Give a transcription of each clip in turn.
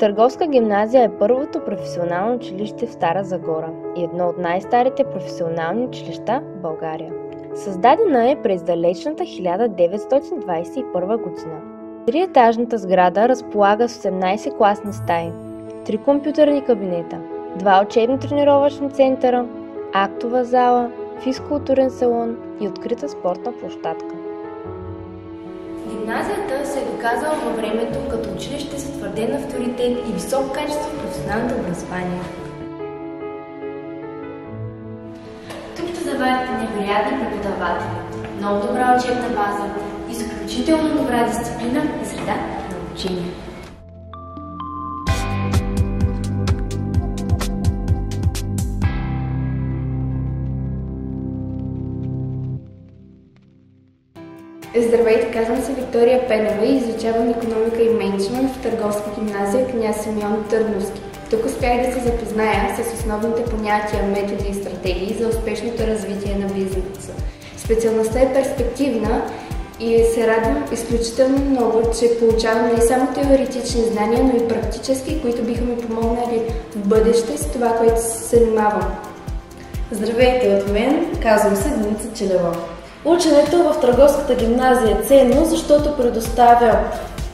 Търговска гимназия е първото професионално училище в Стара Загора и едно от най-старите професионални училища в България. Създадена е през далечната 1921 година. Триетажната сграда разполага с 18 класни стаи, 3 компютърни кабинета, 2 учебно-тренировъчни центъра, актова зала, физкултурен салон и открита спортна площадка. Гимназията се е доказала във времето като училище с утвърден авторитет и високо качество в професионалното образование. Тук ще заварите невероятни преподаватели, много добра учебна база, изключително добра дисциплина и среда на обучение. Здравейте, казвам се Виктория Пенева и изучавам икономика и мениджмънт в Търговска гимназия Княз Симеон Търновски. Тук успях да се запозная с основните понятия, методи и стратегии за успешното развитие на бизнеса. Специалността е перспективна и се радвам изключително много, че получавам не само теоретични знания, но и практически, които биха ми помогнали в бъдеще с това, което се занимавам. Здравейте от мен, казвам се Деница Челева. Ученето в Търговската гимназия е ценно, защото предоставя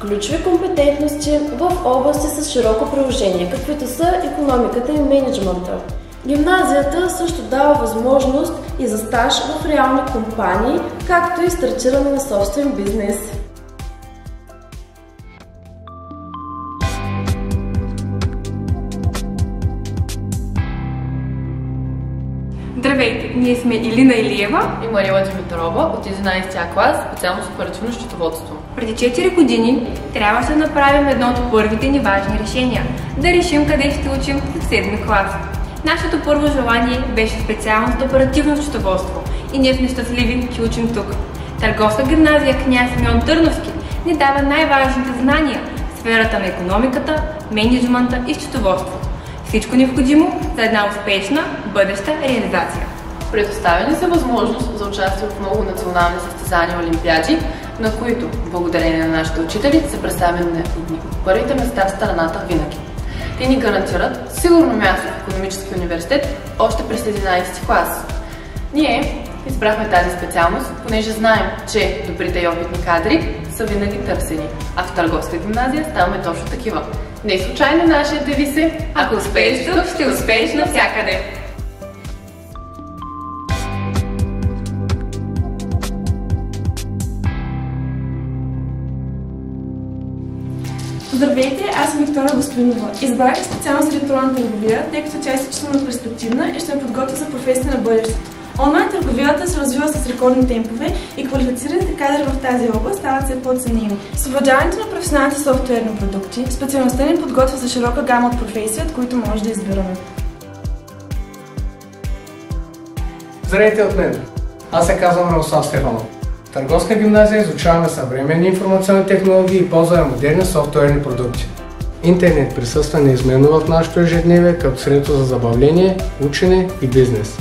ключови компетентности в области с широко приложение, каквито са икономиката и мениджмънта. Гимназията също дава възможност и за стаж в реални компании, както и стартиране на собствен бизнес. Здравейте, ние сме Илина Илиева и Марила Димитрова от 11 клас, специалност оперативно счетоводство. Преди 4 години трябваше да направим едно от първите ни важни решения – да решим къде ще учим в 7 клас. Нашето първо желание беше специалност оперативно счетоводство и ние сме щастливи, че учим тук. Търговска гимназия Княз Симеон Търновски ни дава най-важните знания в сферата на икономиката, мениджмънта и счетоводство. Всичко необходимо за една успешна бъдеща реализация. Предоставени са възможност за участие в много национални състезания и олимпиади, на които, благодарение на нашите учители, се представяме на едни от първите места в страната винаги. Те ни гарантират сигурно място в икономически университет още през 11 клас. Ние избрахме тази специалност, понеже знаем, че добрите и опитни кадри са винаги търсени, а в Търговска гимназия ставаме точно такива. Не случайно нашия девиз е: ако успееш тук, ще успееш навсякъде! Здравейте, аз съм Виктория Господинова. Избрах специалност електронна търговия, тъй като тя е изключително перспективна и ще ме подготвя за професията на бъдещето. Онлайн търговията се развива с рекордни темпове и квалифицираните кадри в тази област стават все по-ценими. С овладяването на професионалните софтуерни продукти, специалността ни подготвя за широка гама от професии, от които може да избираме. Здравейте от мен! Аз се казвам Радослав Стефанов. В Търговска гимназия изучаваме съвременни информационни технологии и ползваме модерни софтуерни продукти. Интернет присъства неизменно в нашето ежедневие като средство за забавление, учене и бизнес.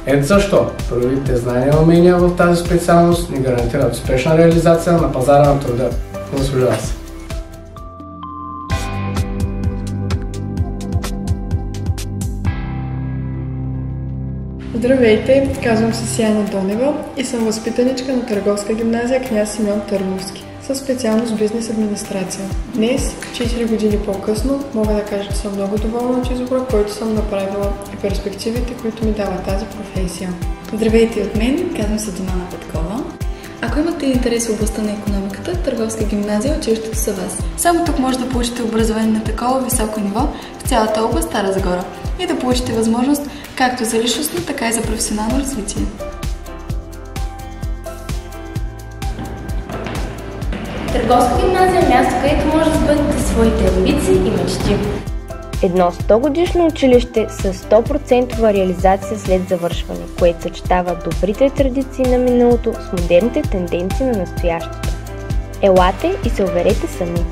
Ето защо първите знания и умения в тази специалност ни гарантират успешна реализация на пазара на труда. Заслужава се! Здравейте, казвам се Сияна Донева и съм възпитаничка на Търговска гимназия Княз Симеон Търновски със специалност бизнес администрация. Днес, 4 години по-късно, мога да кажа, че съм много доволна от избора, който съм направила и перспективите, които ми дава тази професия. Здравейте от мен, казвам се Димана Петкова. Ако имате интерес в областта на икономиката, Търговска гимназия е училището за вас. Само тук може да получите образование на такова високо ниво в цялата област Стара Загора и да получите възможност както за личностно, така и за професионално развитие. Търговска гимназия е място, където може да сбъднете своите амбиции и мечти. Едно 100-годишно училище с 100% реализация след завършване, което съчетава добрите традиции на миналото с модерните тенденции на настоящето. Елате и се уверете сами!